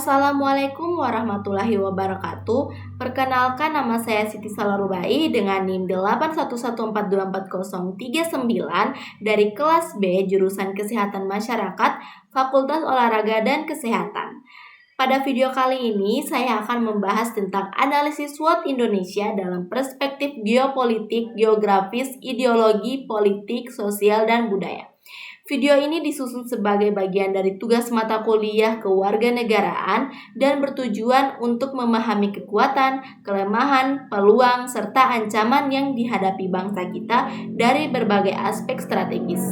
Assalamualaikum warahmatullahi wabarakatuh. Perkenalkan, nama saya Siti Salarubai dengan NIM 811424039 dari kelas B jurusan Kesehatan Masyarakat, Fakultas Olahraga dan Kesehatan. Pada video kali ini saya akan membahas tentang analisis SWOT Indonesia dalam perspektif geopolitik, geografis, ideologi, politik, sosial, dan budaya. Video ini disusun sebagai bagian dari tugas mata kuliah kewarganegaraan dan bertujuan untuk memahami kekuatan, kelemahan, peluang, serta ancaman yang dihadapi bangsa kita dari berbagai aspek strategis.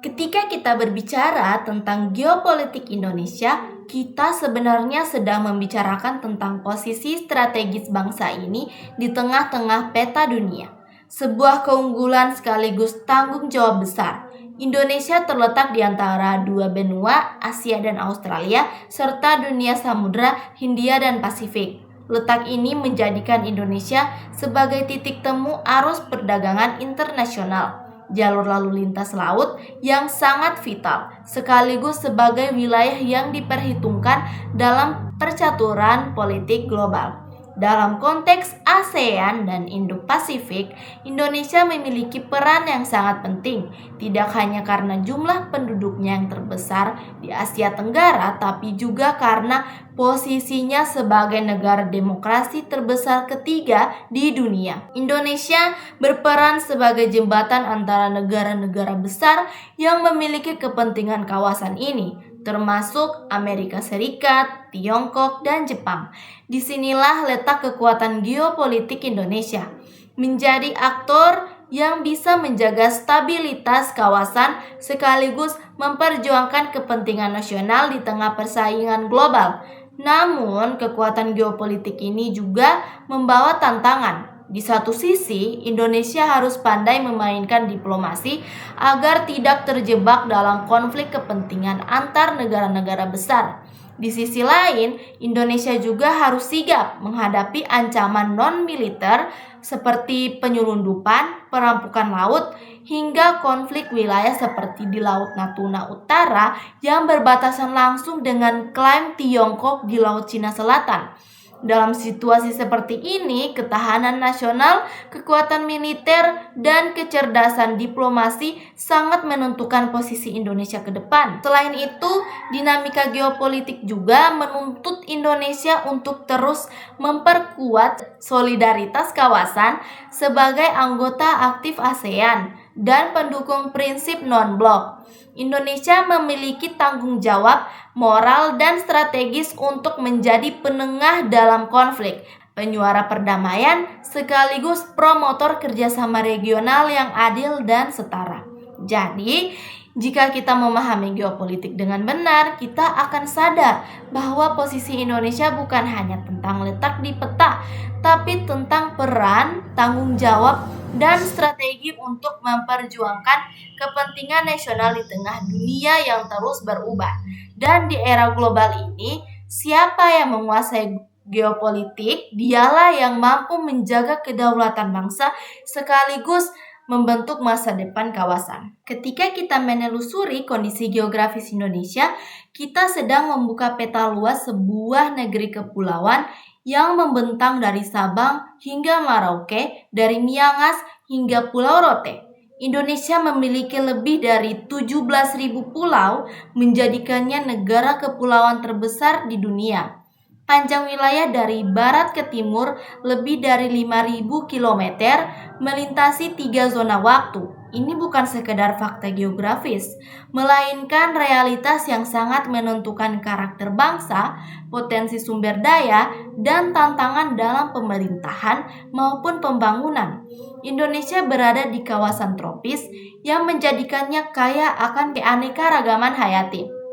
Ketika kita berbicara tentang geopolitik Indonesia, kita sebenarnya sedang membicarakan tentang posisi strategis bangsa ini di tengah-tengah peta dunia. Sebuah keunggulan sekaligus tanggung jawab besar. Indonesia terletak di antara dua benua, Asia dan Australia, serta dunia samudra Hindia dan Pasifik. Letak ini menjadikan Indonesia sebagai titik temu arus perdagangan internasional, jalur lalu lintas laut yang sangat vital, sekaligus sebagai wilayah yang diperhitungkan dalam percaturan politik global. Dalam konteks ASEAN dan Indo-Pasifik, Indonesia memiliki peran yang sangat penting, tidak hanya karena jumlah penduduknya yang terbesar di Asia Tenggara, tapi juga karena posisinya sebagai negara demokrasi terbesar ketiga di dunia. Indonesia berperan sebagai jembatan antara negara-negara besar yang memiliki kepentingan kawasan ini, termasuk Amerika Serikat, Tiongkok, dan Jepang. Disinilah letak kekuatan geopolitik Indonesia, menjadi aktor yang bisa menjaga stabilitas kawasan sekaligus memperjuangkan kepentingan nasional di tengah persaingan global. Namun, kekuatan geopolitik ini juga membawa tantangan. Di satu sisi, Indonesia harus pandai memainkan diplomasi agar tidak terjebak dalam konflik kepentingan antar negara-negara besar. Di sisi lain, Indonesia juga harus sigap menghadapi ancaman non-militer seperti penyelundupan, perampokan laut, hingga konflik wilayah seperti di Laut Natuna Utara yang berbatasan langsung dengan klaim Tiongkok di Laut Cina Selatan. Dalam situasi seperti ini, ketahanan nasional, kekuatan militer, dan kecerdasan diplomasi sangat menentukan posisi Indonesia ke depan. Selain itu, dinamika geopolitik juga menuntut Indonesia untuk terus memperkuat solidaritas kawasan sebagai anggota aktif ASEAN dan pendukung prinsip non-blok. Indonesia memiliki tanggung jawab moral dan strategis untuk menjadi penengah dalam konflik, penyuara perdamaian, sekaligus promotor kerjasama regional yang adil dan setara. Jadi, jika kita memahami geopolitik dengan benar, kita akan sadar bahwa posisi Indonesia bukan hanya tentang letak di peta, tapi tentang peran, tanggung jawab, dan strategi untuk memperjuangkan kepentingan nasional di tengah dunia yang terus berubah. Dan di era global ini, siapa yang menguasai geopolitik, dialah yang mampu menjaga kedaulatan bangsa sekaligus membentuk masa depan kawasan. Ketika kita menelusuri kondisi geografis Indonesia, kita sedang membuka peta luas sebuah negeri kepulauan yang membentang dari Sabang hingga Merauke, dari Miangas hingga Pulau Rote. Indonesia memiliki lebih dari 17.000 pulau, menjadikannya negara kepulauan terbesar di dunia. Panjang wilayah dari barat ke timur lebih dari 5.000 km, melintasi 3 zona waktu. Ini bukan sekedar fakta geografis, melainkan realitas yang sangat menentukan karakter bangsa, potensi sumber daya, dan tantangan dalam pemerintahan maupun pembangunan. Indonesia berada di kawasan tropis yang menjadikannya kaya akan keanekaragaman hayati.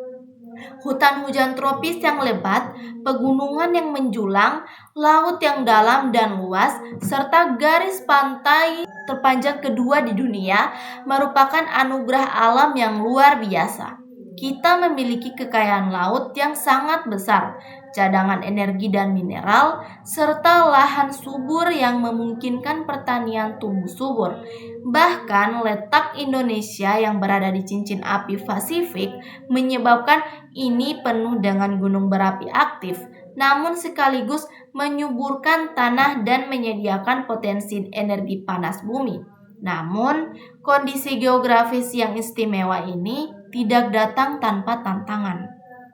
Hutan hujan tropis yang lebat, pegunungan yang menjulang, laut yang dalam dan luas, serta garis pantai terpanjang kedua di dunia merupakan anugerah alam yang luar biasa. Kita memiliki kekayaan laut yang sangat besar, cadangan energi dan mineral, serta lahan subur yang memungkinkan pertanian tumbuh subur. Bahkan letak Indonesia yang berada di cincin api Pasifik menyebabkan ini penuh dengan gunung berapi aktif, namun sekaligus menyuburkan tanah dan menyediakan potensi energi panas bumi. Namun, kondisi geografis yang istimewa ini tidak datang tanpa tantangan.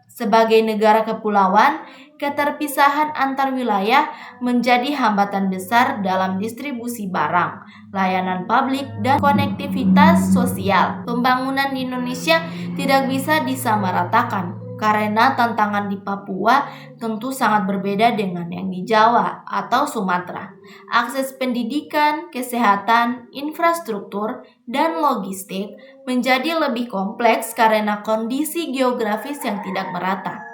Sebagai negara kepulauan, keterpisahan antar wilayah menjadi hambatan besar dalam distribusi barang, layanan publik, dan konektivitas sosial. Pembangunan di Indonesia tidak bisa disamaratakan karena tantangan di Papua tentu sangat berbeda dengan yang di Jawa atau Sumatera. Akses pendidikan, kesehatan, infrastruktur, dan logistik menjadi lebih kompleks karena kondisi geografis yang tidak merata.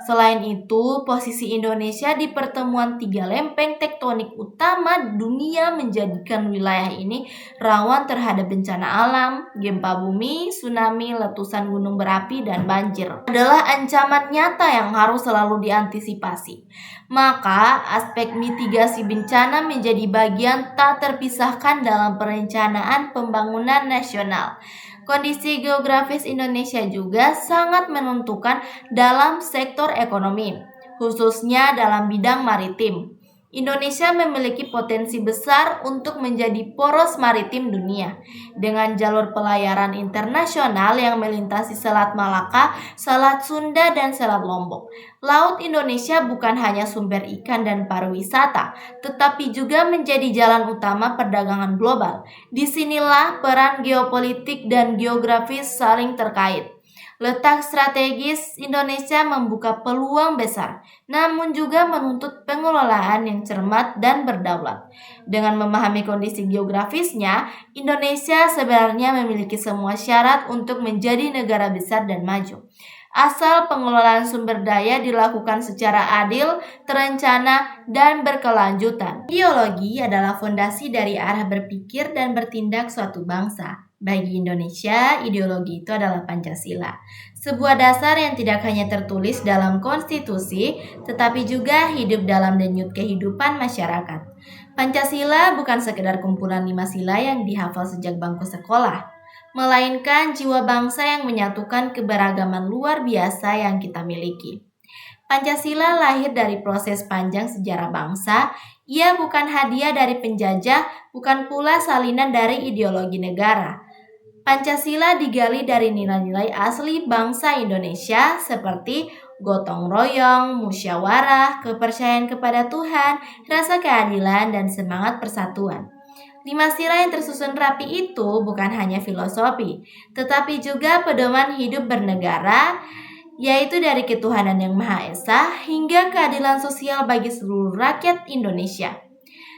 Selain itu, posisi Indonesia di pertemuan tiga lempeng tektonik utama dunia menjadikan wilayah ini rawan terhadap bencana alam, gempa bumi, tsunami, letusan gunung berapi, dan banjir. Adalah ancaman nyata yang harus selalu diantisipasi. Maka, aspek mitigasi bencana menjadi bagian tak terpisahkan dalam perencanaan pembangunan nasional. Kondisi geografis Indonesia juga sangat menentukan dalam sektor ekonomi, khususnya dalam bidang maritim. Indonesia memiliki potensi besar untuk menjadi poros maritim dunia dengan jalur pelayaran internasional yang melintasi Selat Malaka, Selat Sunda, dan Selat Lombok. Laut Indonesia bukan hanya sumber ikan dan pariwisata, tetapi juga menjadi jalan utama perdagangan global. Disinilah peran geopolitik dan geografis saling terkait. Letak strategis Indonesia membuka peluang besar, namun juga menuntut pengelolaan yang cermat dan berdaulat. Dengan memahami kondisi geografisnya, Indonesia sebenarnya memiliki semua syarat untuk menjadi negara besar dan maju. Asal pengelolaan sumber daya dilakukan secara adil, terencana, dan berkelanjutan. Ideologi adalah fondasi dari arah berpikir dan bertindak suatu bangsa. Bagi Indonesia, ideologi itu adalah Pancasila, sebuah dasar yang tidak hanya tertulis dalam konstitusi, tetapi juga hidup dalam denyut kehidupan masyarakat. Pancasila bukan sekedar kumpulan 5 sila yang dihafal sejak bangku sekolah, melainkan jiwa bangsa yang menyatukan keberagaman luar biasa yang kita miliki. Pancasila lahir dari proses panjang sejarah bangsa. Ia bukan hadiah dari penjajah, bukan pula salinan dari ideologi negara. Pancasila digali dari nilai-nilai asli bangsa Indonesia seperti gotong royong, musyawarah, kepercayaan kepada Tuhan, rasa keadilan, dan semangat persatuan. 5 sila yang tersusun rapi itu bukan hanya filosofi, tetapi juga pedoman hidup bernegara, yaitu dari ketuhanan yang Maha Esa hingga keadilan sosial bagi seluruh rakyat Indonesia.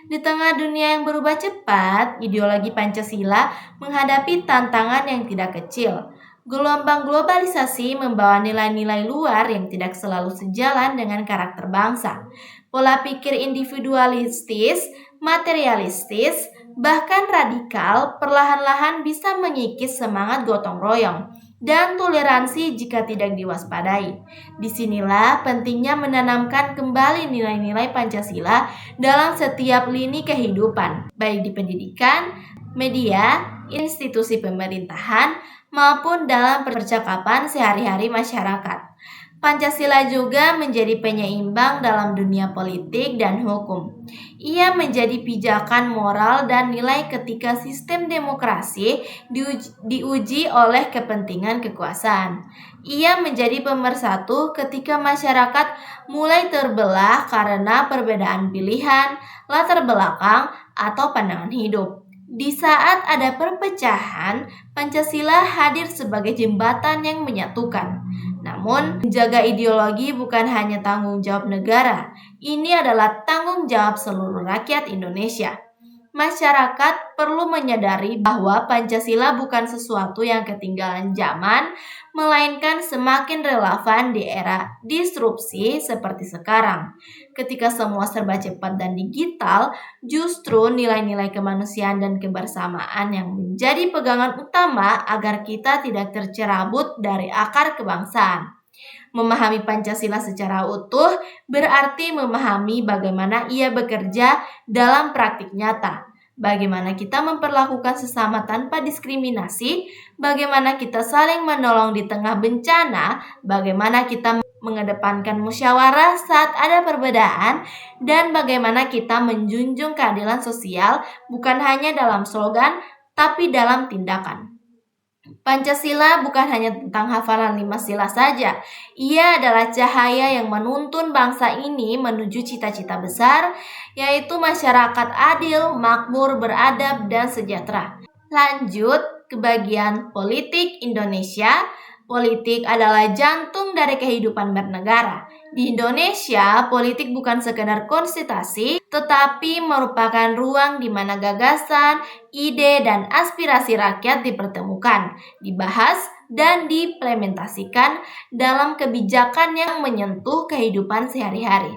Di tengah dunia yang berubah cepat, ideologi Pancasila menghadapi tantangan yang tidak kecil. Gelombang globalisasi membawa nilai-nilai luar yang tidak selalu sejalan dengan karakter bangsa. Pola pikir individualistis, materialistis, bahkan radikal perlahan-lahan bisa mengikis semangat gotong royong dan toleransi jika tidak diwaspadai. Disinilah pentingnya menanamkan kembali nilai-nilai Pancasila dalam setiap lini kehidupan, baik di pendidikan, media, institusi pemerintahan, maupun dalam percakapan sehari-hari masyarakat. Pancasila juga menjadi penyeimbang dalam dunia politik dan hukum. Ia menjadi pijakan moral dan nilai ketika sistem demokrasi diuji oleh kepentingan kekuasaan. Ia menjadi pemersatu ketika masyarakat mulai terbelah karena perbedaan pilihan, latar belakang, atau pandangan hidup. Di saat ada perpecahan, Pancasila hadir sebagai jembatan yang menyatukan. Namun, menjaga ideologi bukan hanya tanggung jawab negara, ini adalah tanggung jawab seluruh rakyat Indonesia. masyarakat perlu menyadari bahwa Pancasila bukan sesuatu yang ketinggalan zaman, melainkan semakin relevan di era disrupsi seperti sekarang. Ketika semua serba cepat dan digital, justru nilai-nilai kemanusiaan dan kebersamaan yang menjadi pegangan utama agar kita tidak tercerabut dari akar kebangsaan. Memahami Pancasila secara utuh berarti memahami bagaimana ia bekerja dalam praktik nyata. Bagaimana kita memperlakukan sesama tanpa diskriminasi, bagaimana kita saling menolong di tengah bencana, bagaimana kita mengedepankan musyawarah saat ada perbedaan, dan bagaimana kita menjunjung keadilan sosial bukan hanya dalam slogan, tapi dalam tindakan. Pancasila bukan hanya tentang hafalan 5 sila saja. Ia adalah cahaya yang menuntun bangsa ini menuju cita-cita besar, yaitu masyarakat adil, makmur, beradab, dan sejahtera. Lanjut ke bagian politik Indonesia. Politik adalah jantung dari kehidupan bernegara. Di Indonesia, politik bukan sekedar konsultasi, tetapi merupakan ruang di mana gagasan, ide, dan aspirasi rakyat dipertemukan, dibahas, dan diimplementasikan dalam kebijakan yang menyentuh kehidupan sehari-hari.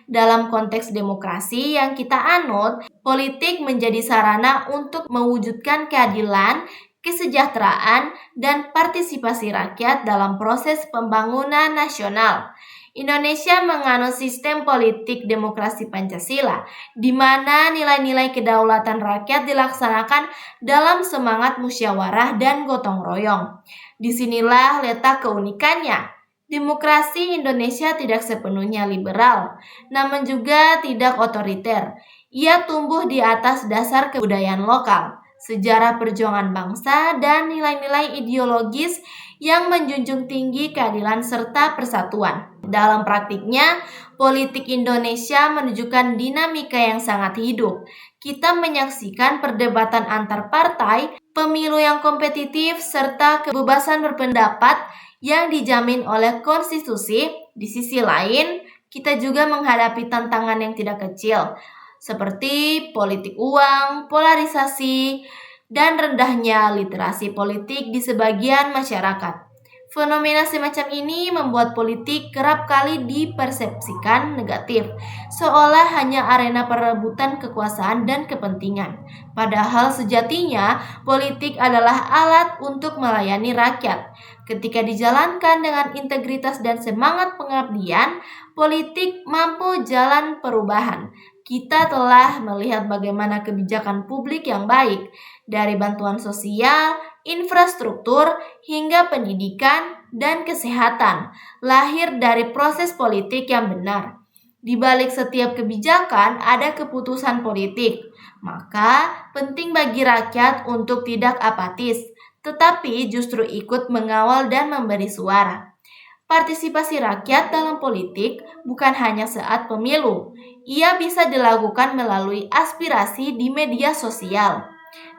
Dalam konteks demokrasi yang kita anut, politik menjadi sarana untuk mewujudkan keadilan, kesejahteraan, dan partisipasi rakyat dalam proses pembangunan nasional. Indonesia menganut sistem politik demokrasi Pancasila, di mana nilai-nilai kedaulatan rakyat dilaksanakan dalam semangat musyawarah dan gotong royong. Disinilah letak keunikannya. Demokrasi Indonesia tidak sepenuhnya liberal, namun juga tidak otoriter. Ia tumbuh di atas dasar kebudayaan lokal, sejarah perjuangan bangsa, dan nilai-nilai ideologis yang menjunjung tinggi keadilan serta persatuan. Dalam praktiknya, politik Indonesia menunjukkan dinamika yang sangat hidup. Kita menyaksikan perdebatan antar partai, pemilu yang kompetitif, serta kebebasan berpendapat yang dijamin oleh konstitusi. Di sisi lain, kita juga menghadapi tantangan yang tidak kecil, seperti politik uang, polarisasi, dan rendahnya literasi politik di sebagian masyarakat. Fenomena semacam ini membuat politik kerap kali dipersepsikan negatif, seolah hanya arena perebutan kekuasaan dan kepentingan. Padahal sejatinya, politik adalah alat untuk melayani rakyat. Ketika dijalankan dengan integritas dan semangat pengabdian, politik mampu jalan perubahan. Kita telah melihat bagaimana kebijakan publik yang baik, dari bantuan sosial, infrastruktur, hingga pendidikan dan kesehatan, lahir dari proses politik yang benar. Di balik setiap kebijakan ada keputusan politik, maka penting bagi rakyat untuk tidak apatis, tetapi justru ikut mengawal dan memberi suara. Partisipasi rakyat dalam politik bukan hanya saat pemilu. Ia bisa dilakukan melalui aspirasi di media sosial,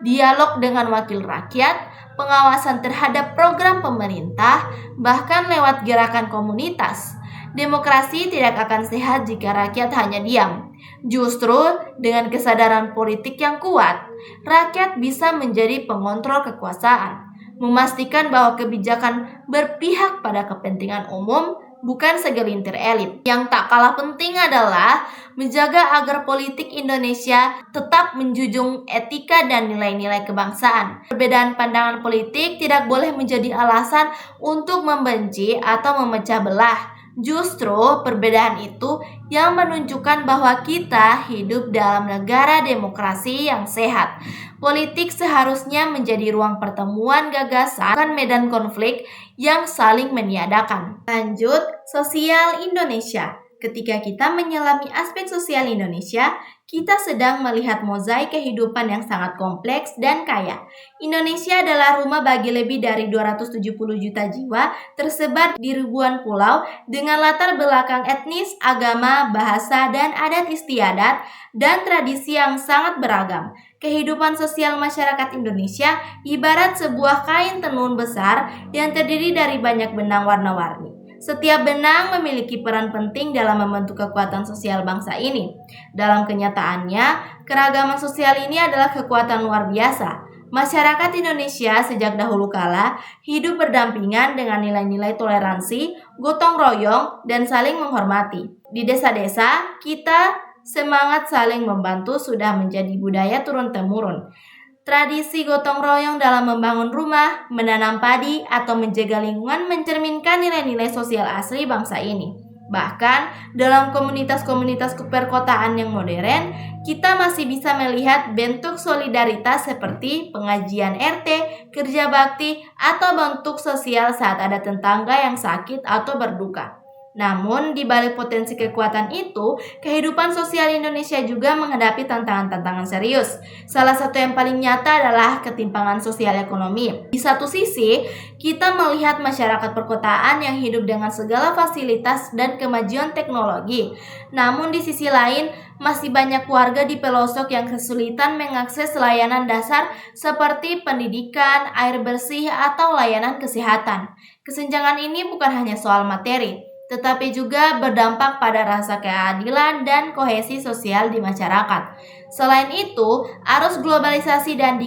dialog dengan wakil rakyat, pengawasan terhadap program pemerintah, bahkan lewat gerakan komunitas. Demokrasi tidak akan sehat jika rakyat hanya diam. Justru dengan kesadaran politik yang kuat, rakyat bisa menjadi pengontrol kekuasaan, memastikan bahwa kebijakan berpihak pada kepentingan umum, bukan segelintir elit. Yang tak kalah penting adalah menjaga agar politik Indonesia tetap menjunjung etika dan nilai-nilai kebangsaan. Perbedaan pandangan politik tidak boleh menjadi alasan untuk membenci atau memecah belah. Justru perbedaan itu yang menunjukkan bahwa kita hidup dalam negara demokrasi yang sehat. Politik seharusnya menjadi ruang pertemuan gagasan, bukan medan konflik yang saling meniadakan. Lanjut, sosial Indonesia. Ketika kita menyelami aspek sosial Indonesia, kita sedang melihat mozaik kehidupan yang sangat kompleks dan kaya. Indonesia adalah rumah bagi lebih dari 270 juta jiwa tersebar di ribuan pulau dengan latar belakang etnis, agama, bahasa, dan adat istiadat dan tradisi yang sangat beragam. Kehidupan sosial masyarakat Indonesia ibarat sebuah kain tenun besar yang terdiri dari banyak benang warna-warni. Setiap benang memiliki peran penting dalam membentuk kekuatan sosial bangsa ini. Dalam kenyataannya, keragaman sosial ini adalah kekuatan luar biasa. Masyarakat Indonesia sejak dahulu kala hidup berdampingan dengan nilai-nilai toleransi, gotong royong, dan saling menghormati. Di desa-desa, kita semangat saling membantu sudah menjadi budaya turun-temurun. Tradisi gotong royong dalam membangun rumah, menanam padi, atau menjaga lingkungan mencerminkan nilai-nilai sosial asli bangsa ini. Bahkan, dalam komunitas-komunitas perkotaan yang modern, kita masih bisa melihat bentuk solidaritas seperti pengajian RT, kerja bakti, atau bentuk sosial saat ada tetangga yang sakit atau berduka. Namun, di balik potensi kekuatan itu, kehidupan sosial Indonesia juga menghadapi tantangan-tantangan serius. Salah satu yang paling nyata adalah ketimpangan sosial ekonomi. Di satu sisi, kita melihat masyarakat perkotaan yang hidup dengan segala fasilitas dan kemajuan teknologi. Namun di sisi lain, masih banyak warga di pelosok yang kesulitan mengakses layanan dasar seperti pendidikan, air bersih, atau layanan kesehatan. Kesenjangan ini bukan hanya soal materi, tetapi juga berdampak pada rasa keadilan dan kohesi sosial di masyarakat. Selain itu, arus globalisasi dan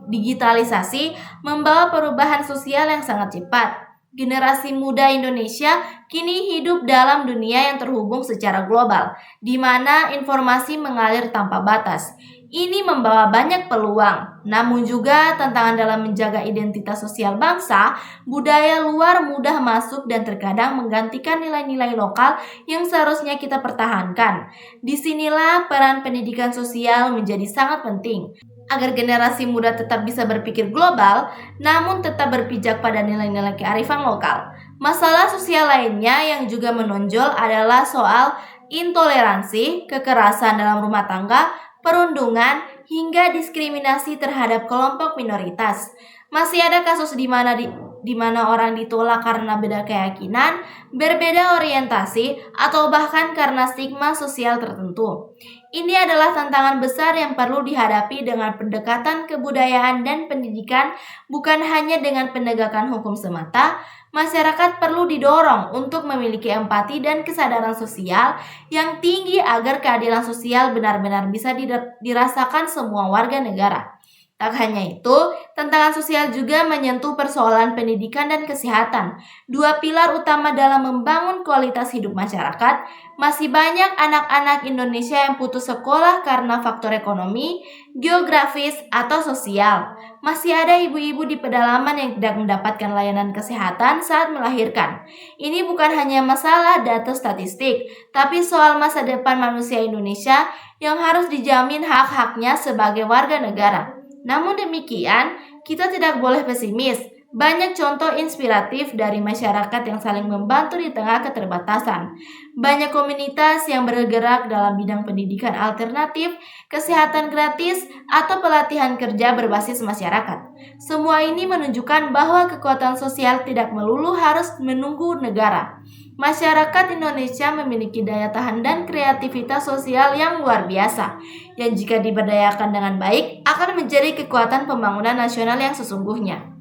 digitalisasi membawa perubahan sosial yang sangat cepat. Generasi muda Indonesia kini hidup dalam dunia yang terhubung secara global, di mana informasi mengalir tanpa batas. Ini membawa banyak peluang, namun juga tantangan dalam menjaga identitas sosial bangsa. Budaya luar mudah masuk dan terkadang menggantikan nilai-nilai lokal yang seharusnya kita pertahankan. Disinilah peran pendidikan sosial menjadi sangat penting, agar generasi muda tetap bisa berpikir global, namun tetap berpijak pada nilai-nilai kearifan lokal. Masalah sosial lainnya yang juga menonjol adalah soal intoleransi, kekerasan dalam rumah tangga, perundungan, hingga diskriminasi terhadap kelompok minoritas. Masih ada kasus di mana orang ditolak karena beda keyakinan, berbeda orientasi, atau bahkan karena stigma sosial tertentu. Ini adalah tantangan besar yang perlu dihadapi dengan pendekatan kebudayaan dan pendidikan, bukan hanya dengan penegakan hukum semata. Masyarakat perlu didorong untuk memiliki empati dan kesadaran sosial yang tinggi agar keadilan sosial benar-benar bisa dirasakan semua warga negara. Tak hanya itu, tantangan sosial juga menyentuh persoalan pendidikan dan kesehatan, dua pilar utama dalam membangun kualitas hidup masyarakat. Masih banyak anak-anak Indonesia yang putus sekolah karena faktor ekonomi, geografis, atau sosial. Masih ada ibu-ibu di pedalaman yang tidak mendapatkan layanan kesehatan saat melahirkan. Ini bukan hanya masalah data statistik, tapi soal masa depan manusia Indonesia yang harus dijamin hak-haknya sebagai warga negara. Namun demikian, kita tidak boleh pesimis. Banyak contoh inspiratif dari masyarakat yang saling membantu di tengah keterbatasan. Banyak komunitas yang bergerak dalam bidang pendidikan alternatif, kesehatan gratis, atau pelatihan kerja berbasis masyarakat. Semua ini menunjukkan bahwa kekuatan sosial tidak melulu harus menunggu negara. Masyarakat Indonesia memiliki daya tahan dan kreativitas sosial yang luar biasa, yang jika diberdayakan dengan baik akan menjadi kekuatan pembangunan nasional yang sesungguhnya.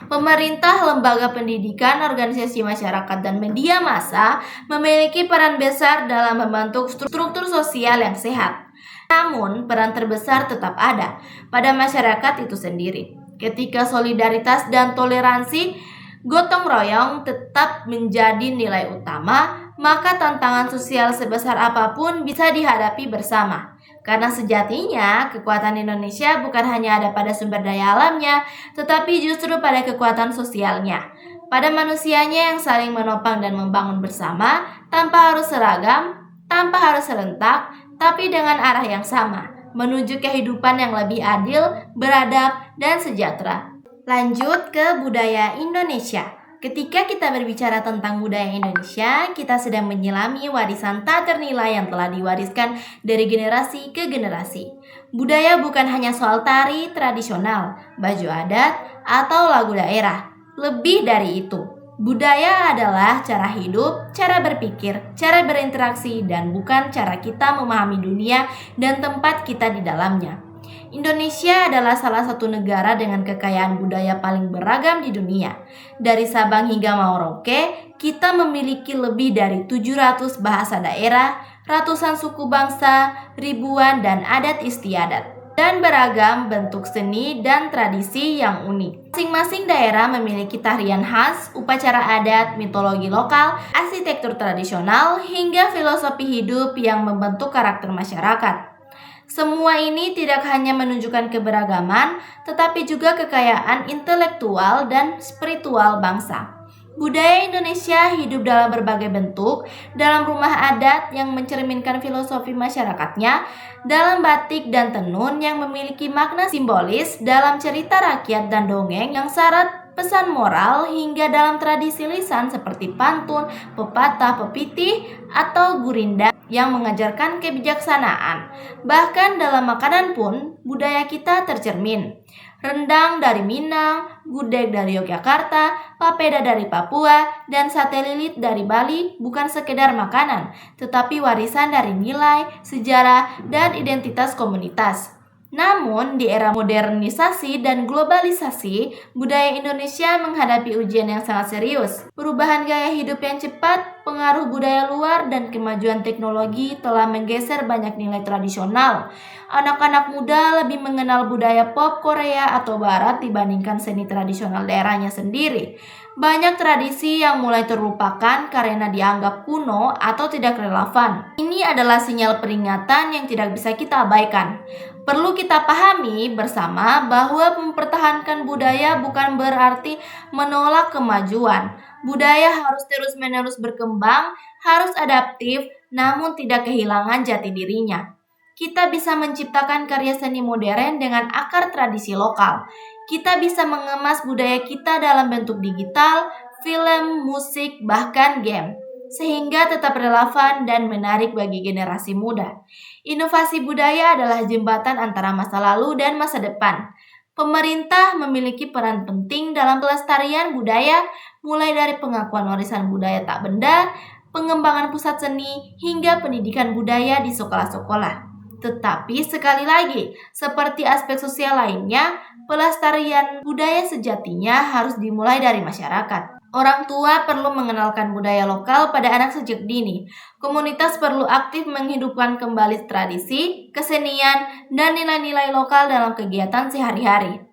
Pemerintah, lembaga pendidikan, organisasi masyarakat, dan media massa memiliki peran besar dalam membentuk struktur sosial yang sehat. Namun, peran terbesar tetap ada pada masyarakat itu sendiri. Ketika solidaritas dan toleransi gotong royong tetap menjadi nilai utama, maka tantangan sosial sebesar apapun bisa dihadapi bersama. Karena sejatinya, kekuatan Indonesia bukan hanya ada pada sumber daya alamnya, tetapi justru pada kekuatan sosialnya. Pada manusianya yang saling menopang dan membangun bersama, tanpa harus seragam, tanpa harus serentak, tapi dengan arah yang sama, menuju kehidupan yang lebih adil, beradab, dan sejahtera. Lanjut ke budaya Indonesia. Ketika kita berbicara tentang budaya Indonesia, kita sedang menyelami warisan tak ternilai yang telah diwariskan dari generasi ke generasi. Budaya bukan hanya soal tari tradisional, baju adat, atau lagu daerah. Lebih dari itu, budaya adalah cara hidup, cara berpikir, cara berinteraksi, dan bukan cara kita memahami dunia dan tempat kita di dalamnya. Indonesia adalah salah satu negara dengan kekayaan budaya paling beragam di dunia. Dari Sabang hingga Merauke, kita memiliki lebih dari 700 bahasa daerah, ratusan suku bangsa, ribuan dan adat istiadat, dan beragam bentuk seni dan tradisi yang unik. Masing-masing daerah memiliki tarian khas, upacara adat, mitologi lokal, arsitektur tradisional, hingga filosofi hidup yang membentuk karakter masyarakat. Semua ini tidak hanya menunjukkan keberagaman, tetapi juga kekayaan intelektual dan spiritual bangsa. Budaya Indonesia hidup dalam berbagai bentuk, dalam rumah adat yang mencerminkan filosofi masyarakatnya, dalam batik dan tenun yang memiliki makna simbolis, dalam cerita rakyat dan dongeng yang syarat pesan moral, hingga dalam tradisi lisan seperti pantun, pepatah, pepitih, atau gurinda yang mengajarkan kebijaksanaan. Bahkan dalam makanan pun, budaya kita tercermin. Rendang dari Minang, gudeg dari Yogyakarta, papeda dari Papua, dan sate lilit dari Bali bukan sekedar makanan, tetapi warisan dari nilai, sejarah, dan identitas komunitas. Namun, di era modernisasi dan globalisasi, budaya Indonesia menghadapi ujian yang sangat serius. Perubahan gaya hidup yang cepat, pengaruh budaya luar, dan kemajuan teknologi telah menggeser banyak nilai tradisional. Anak-anak muda lebih mengenal budaya pop Korea atau Barat dibandingkan seni tradisional daerahnya sendiri. Banyak tradisi yang mulai terlupakan karena dianggap kuno atau tidak relevan. Ini adalah sinyal peringatan yang tidak bisa kita abaikan. Perlu kita pahami bersama bahwa mempertahankan budaya bukan berarti menolak kemajuan. Budaya harus terus-menerus berkembang, harus adaptif, namun tidak kehilangan jati dirinya. Kita bisa menciptakan karya seni modern dengan akar tradisi lokal. Kita bisa mengemas budaya kita dalam bentuk digital, film, musik, bahkan game, sehingga tetap relevan dan menarik bagi generasi muda. Inovasi budaya adalah jembatan antara masa lalu dan masa depan. Pemerintah memiliki peran penting dalam pelestarian budaya, mulai dari pengakuan warisan budaya tak benda, pengembangan pusat seni, hingga pendidikan budaya di sekolah-sekolah. Tetapi sekali lagi, seperti aspek sosial lainnya, pelestarian budaya sejatinya harus dimulai dari masyarakat. Orang tua perlu mengenalkan budaya lokal pada anak sejak dini. Komunitas perlu aktif menghidupkan kembali tradisi, kesenian, dan nilai-nilai lokal dalam kegiatan sehari-hari.